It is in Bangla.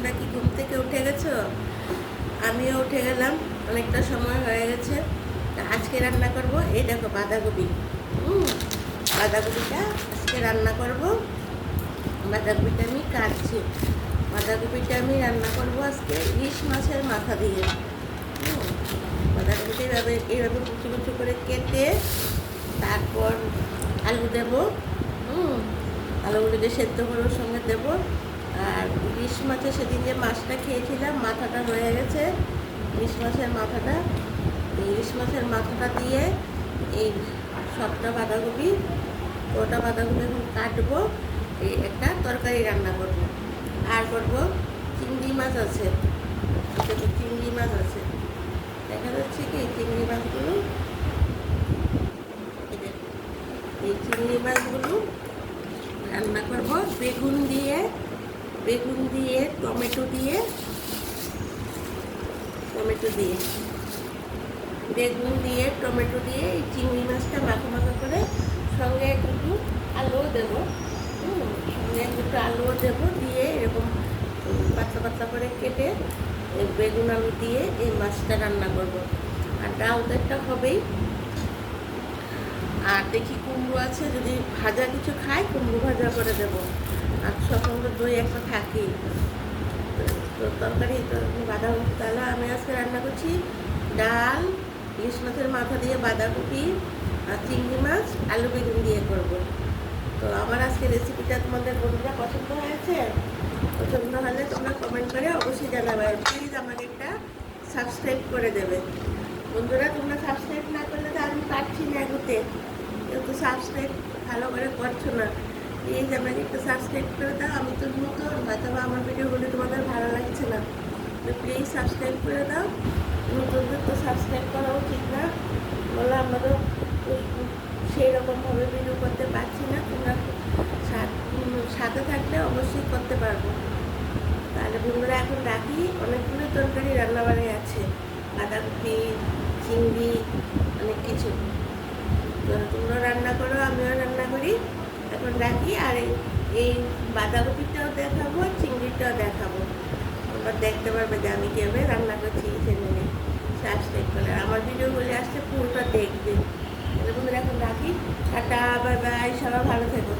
তোমরা কি ঘুম থেকে উঠে গেছো? আমিও উঠে গেলাম, অনেকটা সময় হয়ে গেছে। আজকে রান্না করব, এই দেখো বাঁধাকপি। বাঁধাকপিটা আজকে রান্না করব। বাঁধাকপিটা আমি কাটছি। বাঁধাকপিটা আমি রান্না করব আজকে ইলিশ মাছের মাথা দিয়ে। বাঁধাকপিটা এইভাবে কুচি কুচি করে কেটে তারপর আলু দেবো। আলুগুলোকে সেদ্ধ করে ওর সঙ্গে দেবো। আর ইলিশ মাছের সেদিন যে মাছটা খেয়েছিলাম, মাথাটা রয়ে গেছে, ইলিশ মাছের মাথাটা, ইলিশ মাছের মাথাটা দিয়ে এই সবটা বাঁধাকপি, ওটা বাঁধাকপি এখন কাটবো, এই একটা তরকারি রান্না করবো। আর করবো চিংড়ি মাছ আছে, চিংড়ি মাছ আছে, দেখা যাচ্ছে কি চিংড়ি মাছগুলো, এই চিংড়ি মাছগুলো রান্না করবো বেগুন দিয়ে, টমেটো দিয়ে, বেগুন দিয়ে টমেটো দিয়ে এই চিংড়ি মাছটা মাখা মাখা করে সঙ্গে একটু আলুও দেবো। সঙ্গে একটু আলুও দেবো, দিয়ে এরকম পাতলা পাতলা করে কেটে বেগুন আলু দিয়ে এই মাছটা রান্না করব। আর ডাল তো একটা হবেই। আর দেখি কুমড়ো আছে, যদি ভাজা কিছু খাই কুমড়ো ভাজা করে দেবো। আর সঙ্গে দই একটা থাকি, তো তরকারি তো বাঁধাকপি। তাহলে আমি আজকে রান্না করছি ডাল, ইলিশ মাছের মাথা দিয়ে বাঁধাকপি আর চিংড়ি মাছ আলু বেগুন দিয়ে করব। তো আমার আজকে রেসিপিটা তোমাদের বন্ধুরা পছন্দ হয়েছে? পছন্দ হলে তোমরা কমেন্ট করে অবশ্যই জানাবে। আর প্লিজ আমাকে একটা সাবস্ক্রাইব করে দেবে বন্ধুরা। তোমরা সাবস্ক্রাইব না করলে তো আমি পারছি না এগোতে, কিন্তু সাবস্ক্রাইব ভালো করে করছো না। প্লিজ আমাকে একটু সাবস্ক্রাইব করে দাও। আমি তো নতুন, হয়তো বা আমার ভিডিওগুলো তোমাদের ভালো লাগছে না, তো প্লিজ সাবস্ক্রাইব করে দাও। নতুনদের তো সাবস্ক্রাইব করা উচিত না, বলে আমারও সেই রকমভাবে ভিডিও করতে পারছি না। তোমরা সাথে থাকলে অবশ্যই করতে পারবো। তাহলে বন্ধুরা এখন রাখি, অনেকগুলো তরকারি রান্নাবাড়ি আছে, বাঁধাকপি, চিংড়ি, অনেক কিছু। তো তোমরা রান্না করো, আমিও রান্না করি। এখন রাখি। আর এই বাঁধাকপিটাও দেখাবো, চিংড়িটাও দেখাবো। তোমরা দেখতে পারবে যে আমি কীভাবে রান্না করছি চ্যানেলে। সাবস্ক্রাইব করে আমার ভিডিওগুলি আসলে পুরোটা দেখবে। বন্ধুরা এখন রাখি, টাটা, বাই বাই, সবাই ভালো থেকো।